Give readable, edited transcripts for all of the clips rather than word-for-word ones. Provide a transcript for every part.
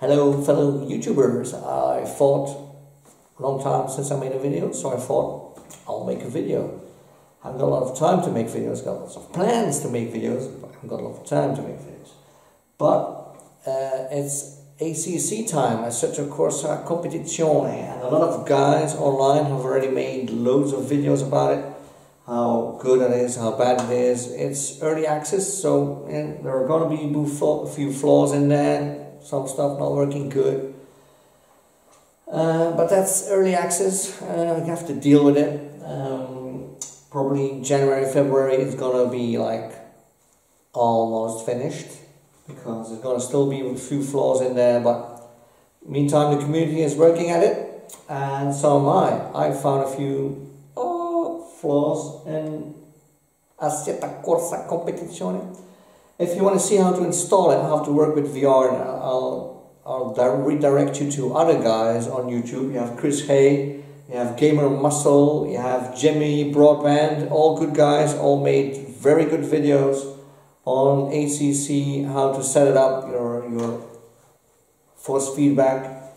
Hello fellow YouTubers, I thought a long time since I made a video, so I thought I'll make a video. I haven't got a lot of time to make videos, got lots of plans to make videos, but I haven't got a lot of time to make videos. But it's ACC time, Assetto Corsa Competizione, and a lot of guys online have already made loads of videos about it, how good it is, how bad it is. It's early access, so there are going to be a few flaws in there. Some stuff not working good, but that's early access. You have to deal with it. Probably January, February it's gonna be like almost finished, because there's gonna still be a few flaws in there, but meantime the community is working at it, and so am I found a few flaws in Assetto Corsa Competizione. If you want to see how to install it, how to work with VR, I'll redirect you to other guys on YouTube. You have Chris Hay, you have Gamer Muscle, you have Jimmy Broadband, all good guys, all made very good videos on ACC, how to set it up, your force feedback,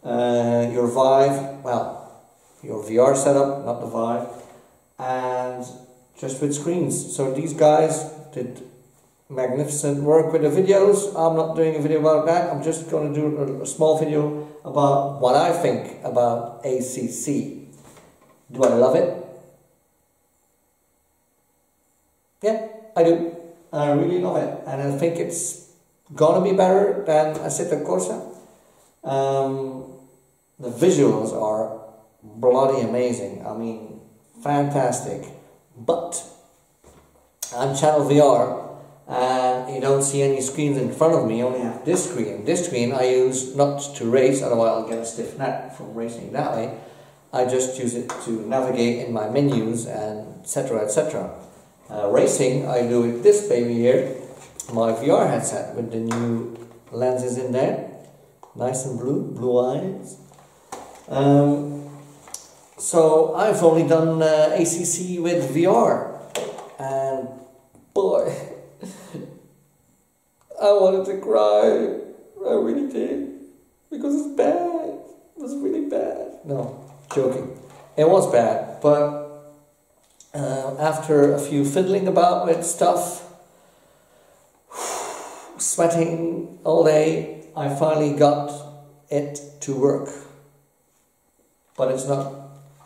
your VIVE, well, your VR setup, not the VIVE, and just with screens. So these guys did magnificent work with the videos. I'm not doing a video about that. I'm just going to do a small video about what I think about ACC. Do I love it? Yeah, I do. I really love it, and I think it's gonna be better than Assetto Corsa. The visuals are bloody amazing. I mean, fantastic. But I'm Channel VR. And you don't see any screens in front of me, I only have this screen. This screen I use not to race, otherwise I'll get a stiff neck from racing that way. I just use it to navigate in my menus and etc. etc. Racing, I do with this baby here, my VR headset with the new lenses in there. Nice and blue eyes. So I've only done ACC with VR, and boy, I wanted to cry. I really did, because it's bad. It was really bad. No, joking. It was bad, but after a few fiddling about with stuff, sweating all day, I finally got it to work. But it's not.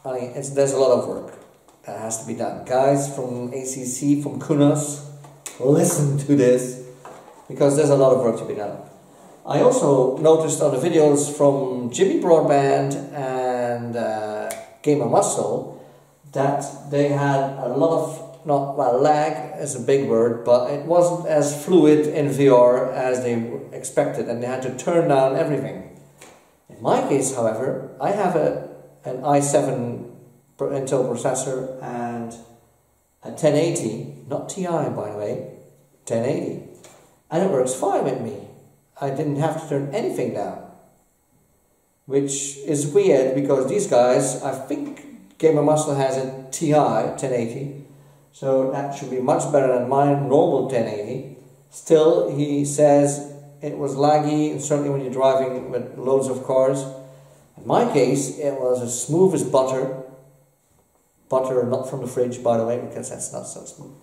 There's a lot of work that has to be done. Guys from ACC, from Kunos, listen to this, because there's a lot of work to be done. I also noticed on the videos from Jimmy Broadband and Gamer Muscle that they had a lot of, lag is a big word, but it wasn't as fluid in VR as they expected, and they had to turn down everything. In my case, however, I have an i7 Intel processor and a 1080, not Ti by the way, 1080. And it works fine with me. I didn't have to turn anything down. Which is weird, because these guys, I think Gamer Muscle has a Ti 1080. So that should be much better than my normal 1080. Still, he says it was laggy, and certainly when you're driving with loads of cars. In my case, it was as smooth as butter. Butter not from the fridge, by the way, because that's not so smooth.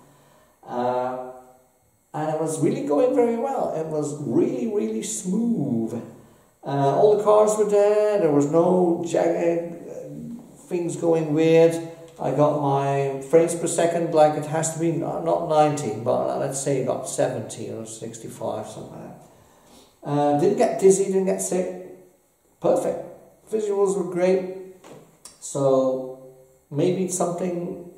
And it was really going very well. It was really smooth. All the cars were there was no jagged things going weird. I got my frames per second like it has to be, not 90, but let's say got 70 or 65, something like that. Didn't get dizzy, didn't get sick. Perfect. Visuals were great. So maybe something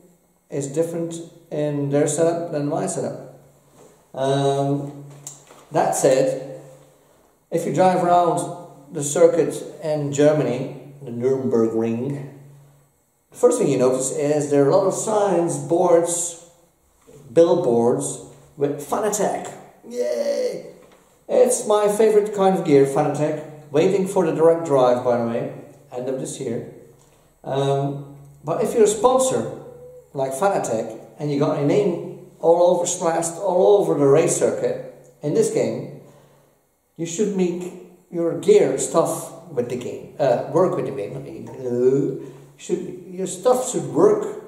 is different in their setup than my setup. That said, if you drive around the circuit in Germany, the Nürburgring, the first thing you notice is there are a lot of signs, boards, billboards with Fanatec. Yay! It's my favorite kind of gear, Fanatec. Waiting for the direct drive, by the way, end of this year. But if you're a sponsor like Fanatec and you got your name all over, splashed all over the race circuit in this game, you should make your gear stuff with the game, work with the game. Your stuff should work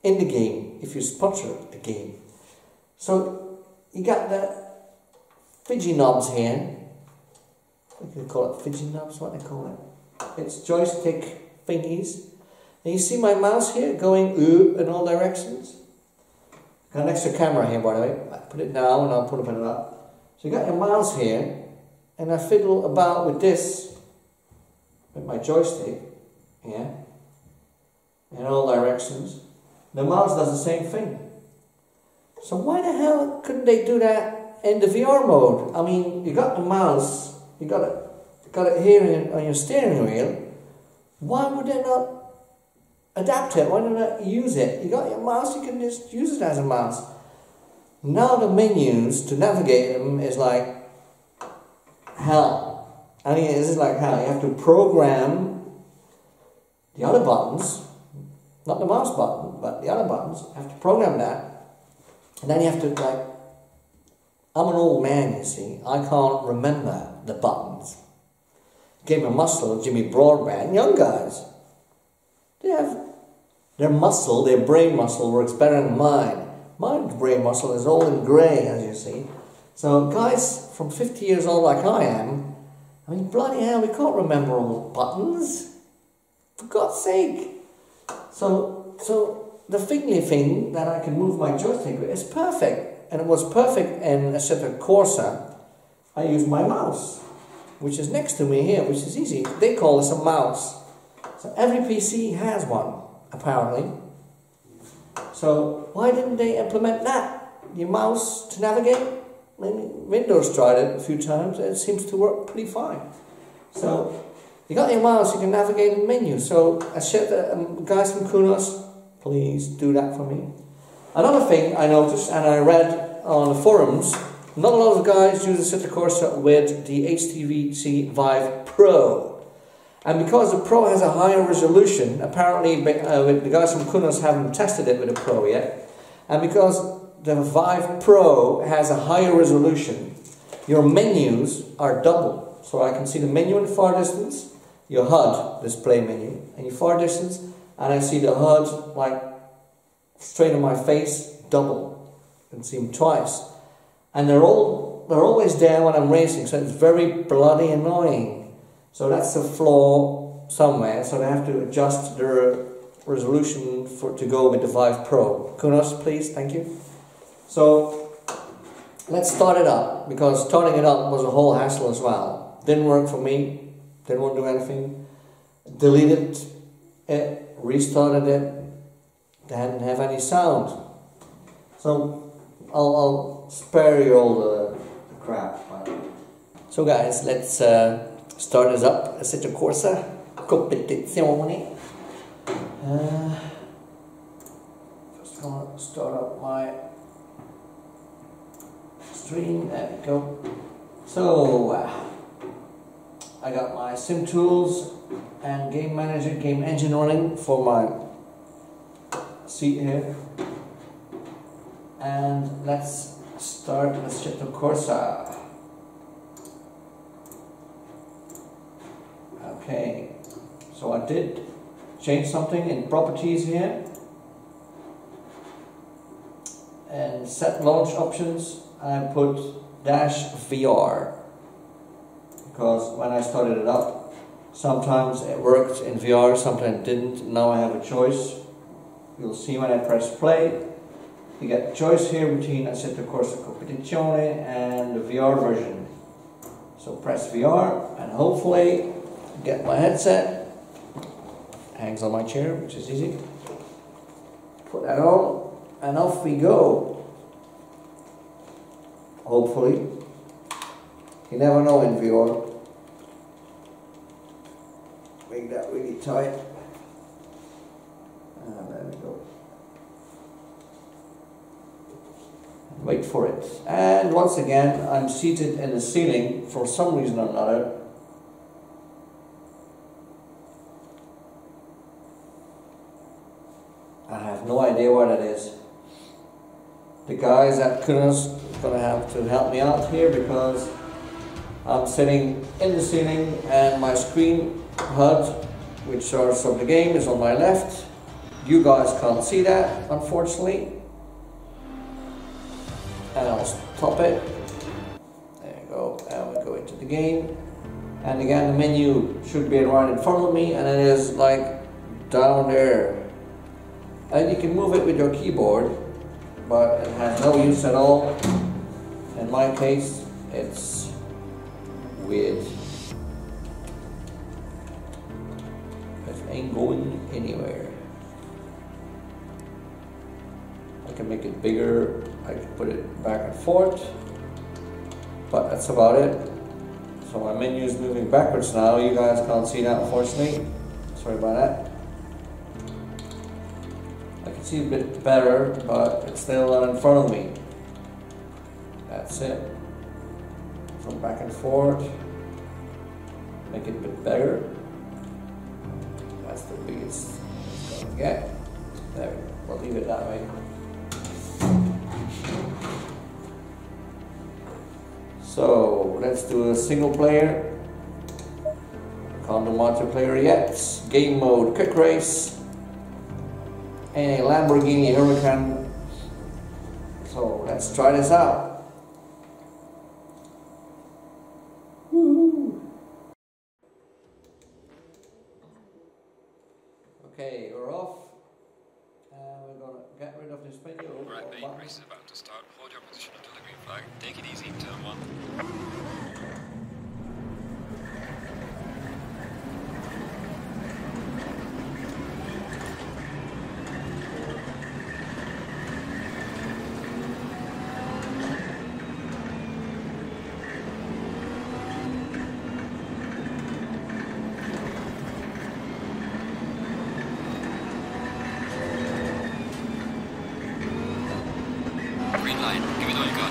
in the game if you sponsor the game. So you got the fidgy knobs here. What do you call it? Fidgy knobs? What do they call it? It's joystick thingies. And you see my mouse here going in all directions. Got an extra camera here, by the way. I put it down and I'll put it up. So you got your mouse here, and I fiddle about with this, with my joystick, yeah, in all directions. The mouse does the same thing. So why the hell couldn't they do that in the VR mode? I mean, you got the mouse, you got it here on your steering wheel. Why would they not adapt it? Why not use it? You got your mouse, you can just use it as a mouse. Now the menus to navigate them is like hell. I mean, this is like hell. You have to program the other buttons, not the mouse button, but the other buttons. You have to program that. And then you have to, like, I'm an old man, you see. I can't remember the buttons. Gamer Muscle, Jimmy Broadband, young guys. They have their muscle, their brain muscle works better than mine. My brain muscle is old and grey, as you see. So guys from 50 years old like I am, I mean, bloody hell, we can't remember all the buttons. For God's sake. So the thingy thing that I can move my joystick with is perfect. And it was perfect in Assetto Corsa. I use my mouse, which is next to me here, which is easy. They call this a mouse. So every PC has one, apparently. So why didn't they implement that? Your mouse to navigate? I mean, Windows tried it a few times and it seems to work pretty fine. So you got your mouse, you can navigate in the menu. So guys from Kunos, please do that for me. Another thing I noticed and I read on the forums, not a lot of guys use the Assetto Corsa with the HTC VIVE PRO. And because the Pro has a higher resolution, apparently the guys from Kunos haven't tested it with the Pro yet, and because the VIVE Pro has a higher resolution, your menus are double. So I can see the menu in the far distance, your HUD display menu, and your far distance, and I see the HUD like straight in my face, double. I can see them twice. And they're always there when I'm racing, so it's very bloody annoying. So that's a flaw somewhere, so they have to adjust their resolution to go with the VIVE Pro. Kunos, please, thank you. So let's start it up, because starting it up was a whole hassle as well. Didn't work for me, didn't want to do anything. Deleted it, restarted it, didn't have any sound. So I'll spare you all the crap. So guys, let's start us up. Assetto Corsa competizione. Just gonna start up my stream. There we go. So I got my sim tools and game manager, game engine running for my seat here. And let's start Assetto Corsa. Okay, so I did change something in properties here, and set launch options I put -VR, because when I started it up sometimes it worked in VR, sometimes it didn't. Now I have a choice. You'll see when I press play, you get a choice here between Assetto Corsa Competizione and the VR version. So press VR and hopefully get my headset, hangs on my chair, which is easy. Put that on and off we go. Hopefully. You never know in VR. Make that really tight. And there we go. Wait for it. And once again, I'm seated in the ceiling for some reason or another. I have no idea what it is. The guys at Kunos are going to have to help me out here, because I'm sitting in the ceiling and my screen HUD, which starts up the game, is on my left. You guys can't see that, unfortunately. And I'll stop it. There you go, and we go into the game. And again, the menu should be right in front of me, and it is like down there. And you can move it with your keyboard, but it has no use at all. In my case, it's weird. It ain't going anywhere. I can make it bigger, I can put it back and forth, but that's about it. So my menu is moving backwards now. You guys can't see that, unfortunately. Sorry about that. I can see a bit better, but it's still not in front of me. That's it. So back and forth. Make it a bit better. That's the biggest it's gonna get. There we go. We'll leave it that way. So let's do a single player. Can't do multiplayer yet. Game mode, quick race. And a Lamborghini Huracan. So let's try this out. Woo-hoo. Okay, we're off. We're gonna get rid of this menu. Right, mate, race is about to start. Hold your position until the green flag. Take it easy, turn one. Green light, give it all you got.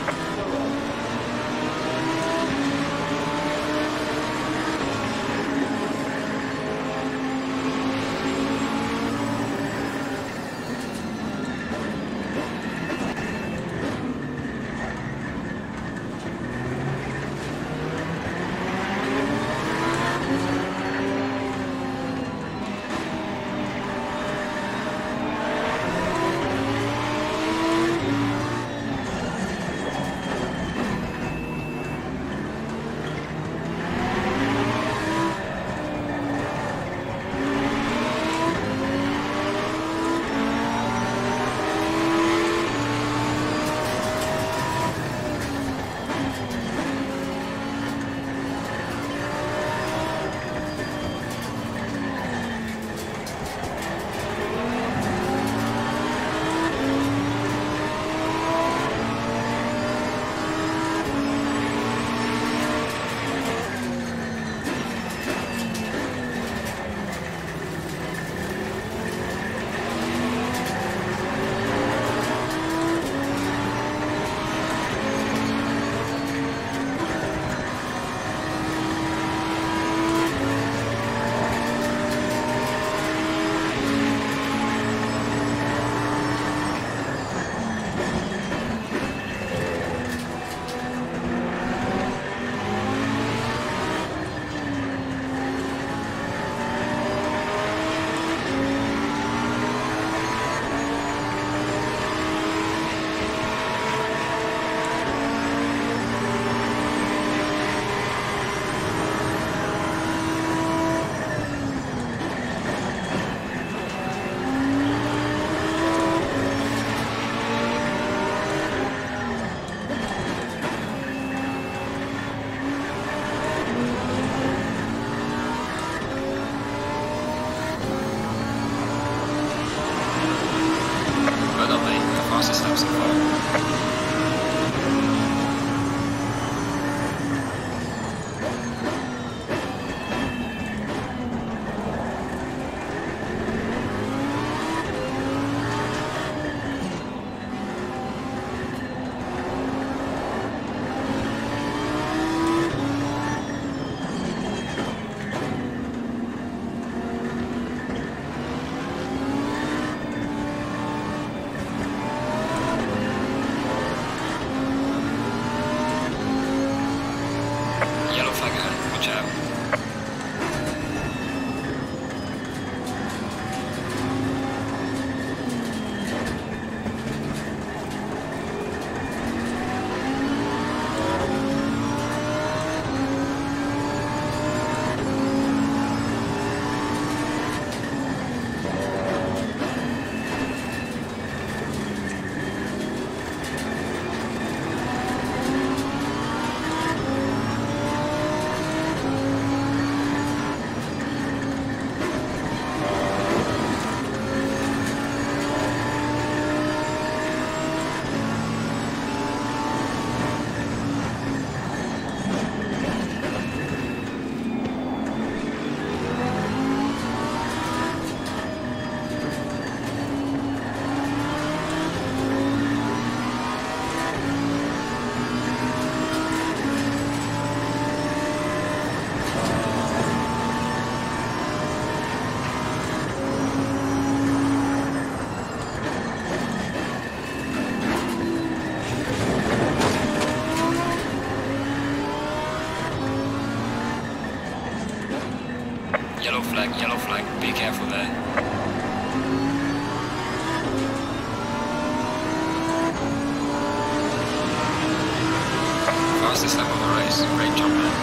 Fastest lap of the race. Great job, man.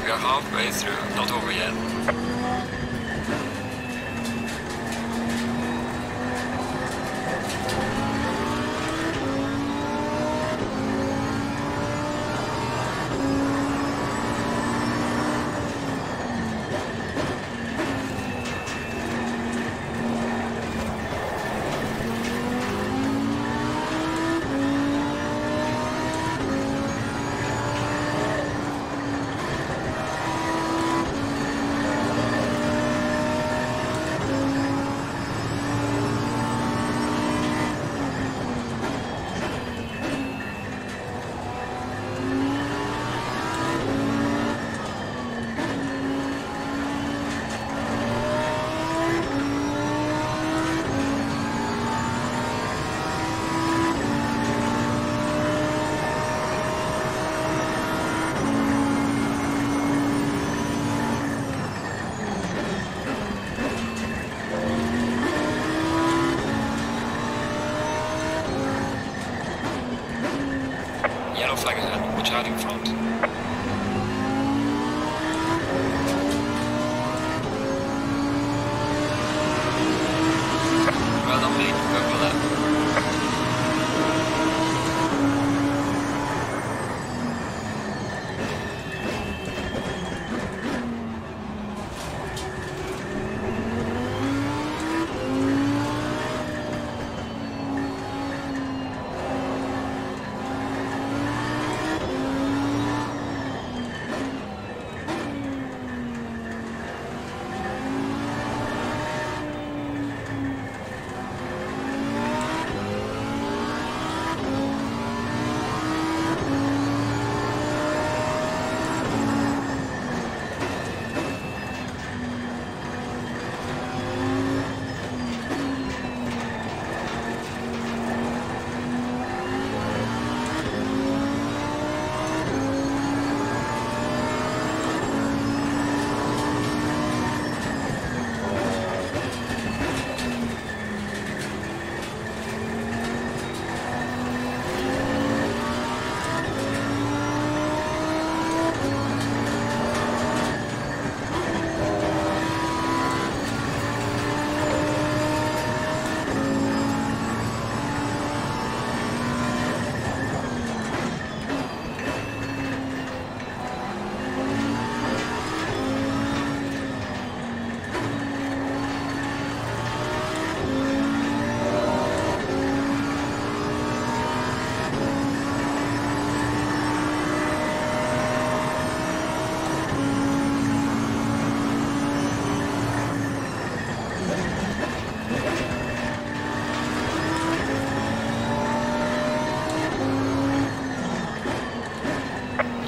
We are halfway through, not over yet. Yellow flag ahead, watch out in front. Well done, mate, go for that.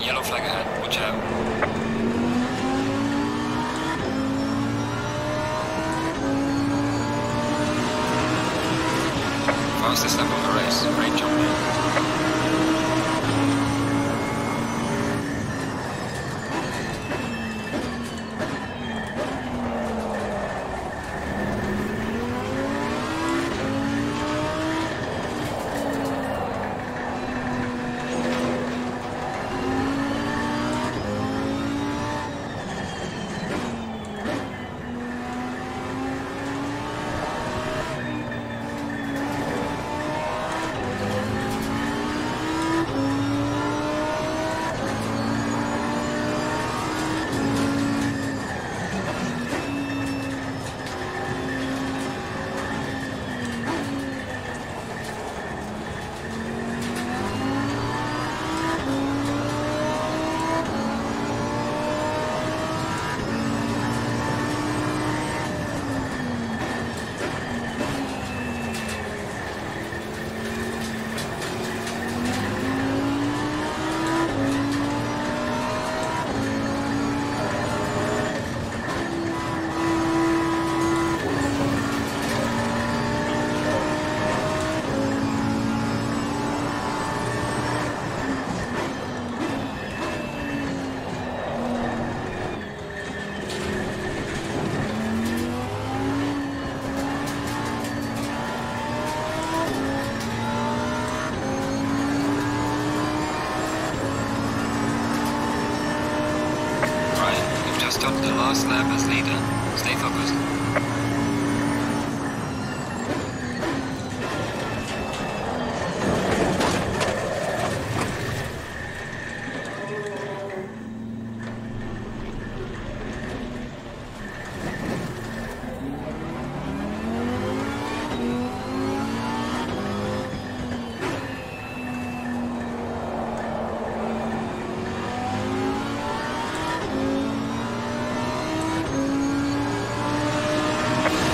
Yellow flag ahead, watch out. Fastest lap of the race, great job, man. your stop the last lap as leader. Stay focused.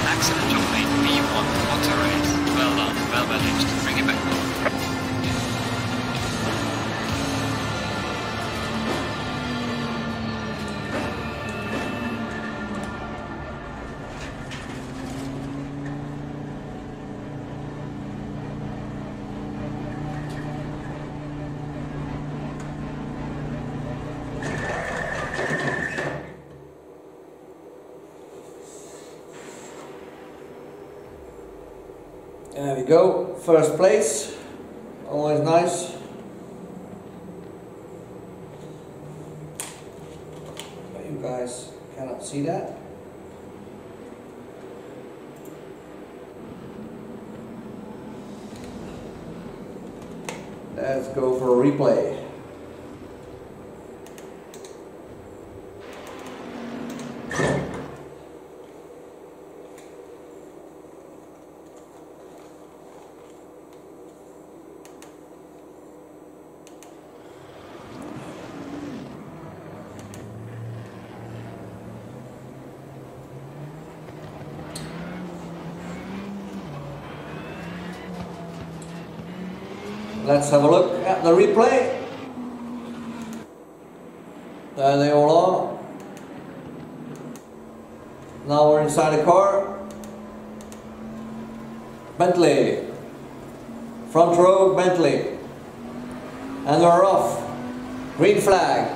Excellent job, mate. V1, what a race. Well done, well managed. Bring it back. There we go, first place, always nice. But you guys cannot see that. Let's go for a replay. Let's have a look at the replay. There they all are. Now we're inside the car. Bentley. Front row, Bentley. And we're off. Green flag.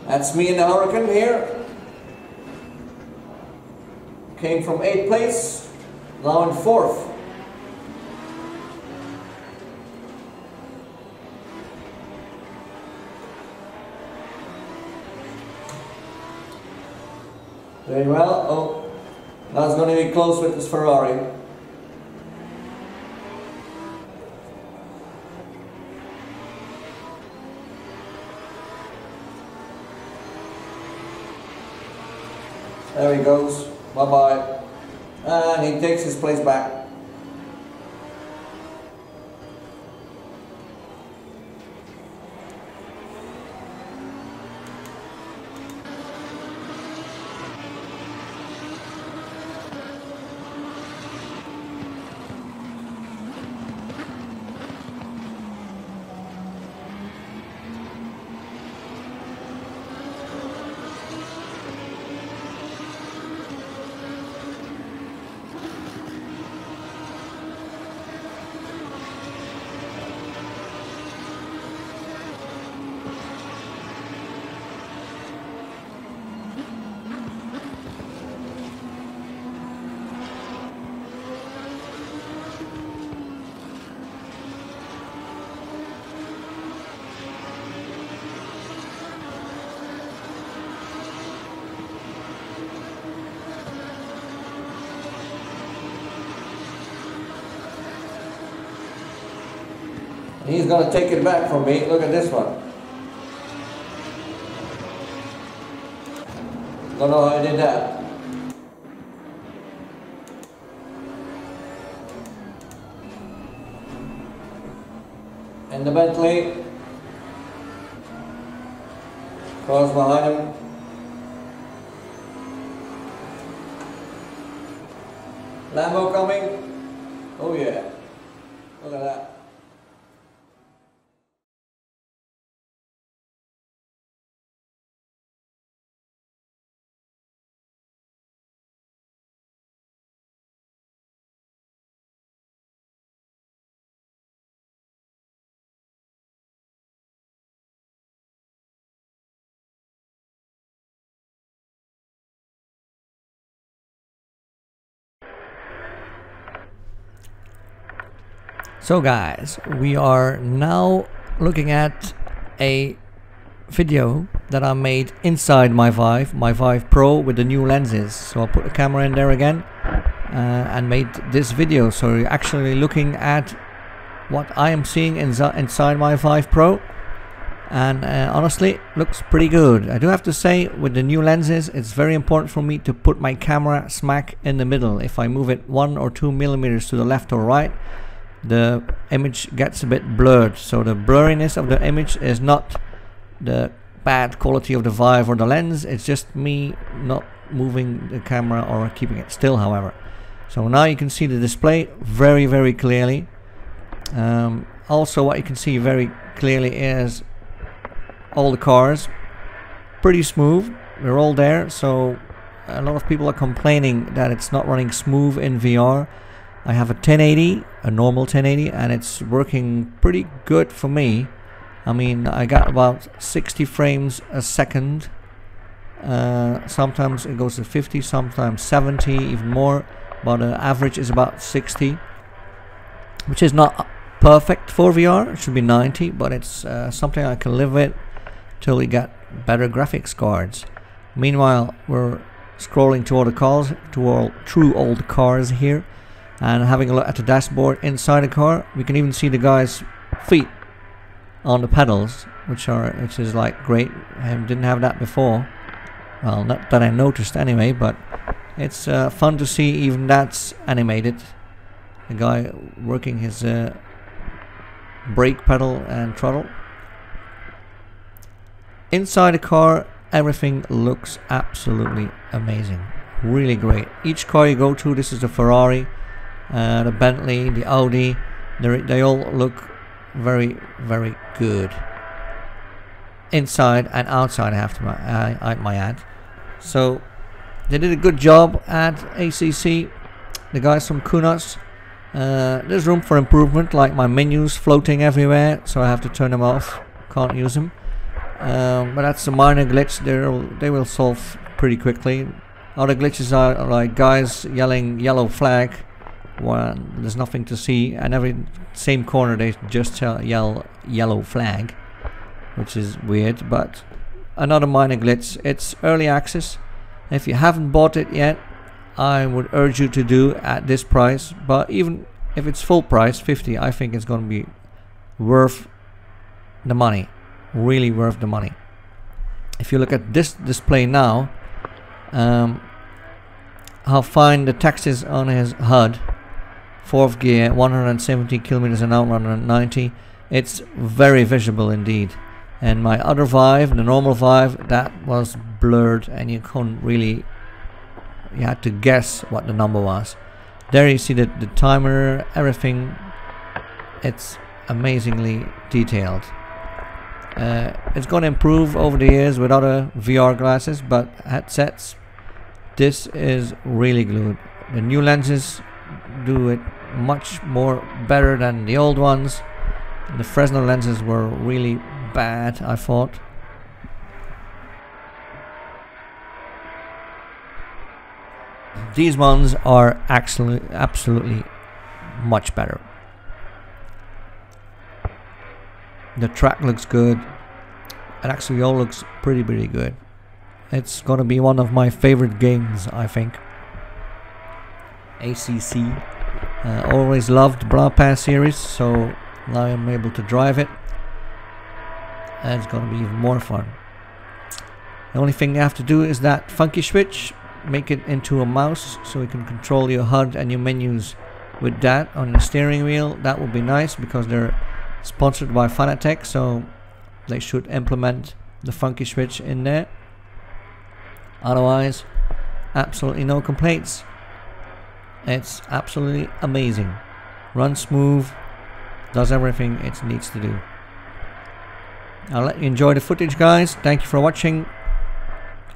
That's me in the Hurricane here. Came from 8th place, now in 4th. Very well. Oh, that's going to be close with this Ferrari. There he goes. Bye-bye. And he takes his place back. He's going to take it back from me. Look at this one. Don't know how I did that. And the Bentley. Cars behind him. Lambo coming. Oh yeah. Look at that. So guys, we are now looking at a video that I made inside my VIVE Pro with the new lenses. So I'll put the camera in there again and made this video. So you're actually looking at what I am seeing inside my VIVE Pro, and honestly looks pretty good. I do have to say, with the new lenses, it's very important for me to put my camera smack in the middle. If I move it 1 or 2 millimeters to the left or right, the image gets a bit blurred. So the blurriness of the image is not the bad quality of the VIVE or the lens, it's just me not moving the camera or keeping it still, however. So now you can see the display very clearly. Also what you can see very clearly is all the cars, pretty smooth, they're all there. So a lot of people are complaining that it's not running smooth in VR. I have a 1080, a normal 1080, and it's working pretty good for me. I mean, I got about 60 frames a second. Sometimes it goes to 50, sometimes 70, even more. But the average is about 60, which is not perfect for VR. It should be 90, but it's something I can live with till we get better graphics cards. Meanwhile, we're scrolling to all the cars, through all the cars here, and having a look at the dashboard inside the car. We can even see the guy's feet on the pedals, which is like great. I didn't have that before. Well, not that I noticed anyway, but it's fun to see even that's animated. The guy working his brake pedal and throttle. Inside the car, everything looks absolutely amazing. Really great. Each car you go to, this is the Ferrari, the Bentley, the Audi, they all look very good. Inside and outside, I might add. So they did a good job at ACC, the guys from Kunos. There's room for improvement, like my menus floating everywhere, so I have to turn them off, can't use them. But that's a minor glitch. They will solve pretty quickly. Other glitches are like guys yelling yellow flag when there's nothing to see, and every same corner they just yell yellow flag, which is weird. But another minor glitch. It's early access. If you haven't bought it yet, I would urge you to do at this price. But even if it's full price, 50, I think it's going to be worth the money. Really worth the money. If you look at this display now, how fine the text is on his HUD. 4th gear, 170 kilometers an hour, 190. It's very visible indeed. And my other VIVE, the normal VIVE, that was blurred, and you couldn't really, you had to guess what the number was. There you see the timer, everything. It's amazingly detailed. It's going to improve over the years with other VR glasses, but headsets, this is really good. The new lenses do it much more better than the old ones. The Fresnel lenses were really bad, I thought. These ones are absolutely much better. The track looks good. It actually all looks pretty good. It's gonna be one of my favorite games, I think. ACC. Always loved Bra Pass series, so now I'm able to drive it, and it's gonna be even more fun. The only thing you have to do is that funky switch, make it into a mouse so you can control your HUD and your menus with that on the steering wheel. That would be nice, because they're sponsored by Fanatec, so they should implement the funky switch in there. Otherwise, absolutely no complaints. It's absolutely amazing. Runs smooth, does everything it needs to do. I'll let you enjoy the footage, guys. Thank you for watching,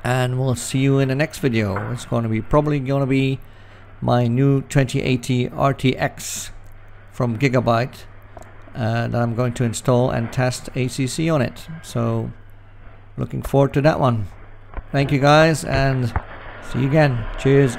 and we'll see you in the next video. It's probably gonna be my new 2080 RTX from Gigabyte that I'm going to install and test ACC on it. So looking forward to that one. Thank you guys, and see you again. Cheers.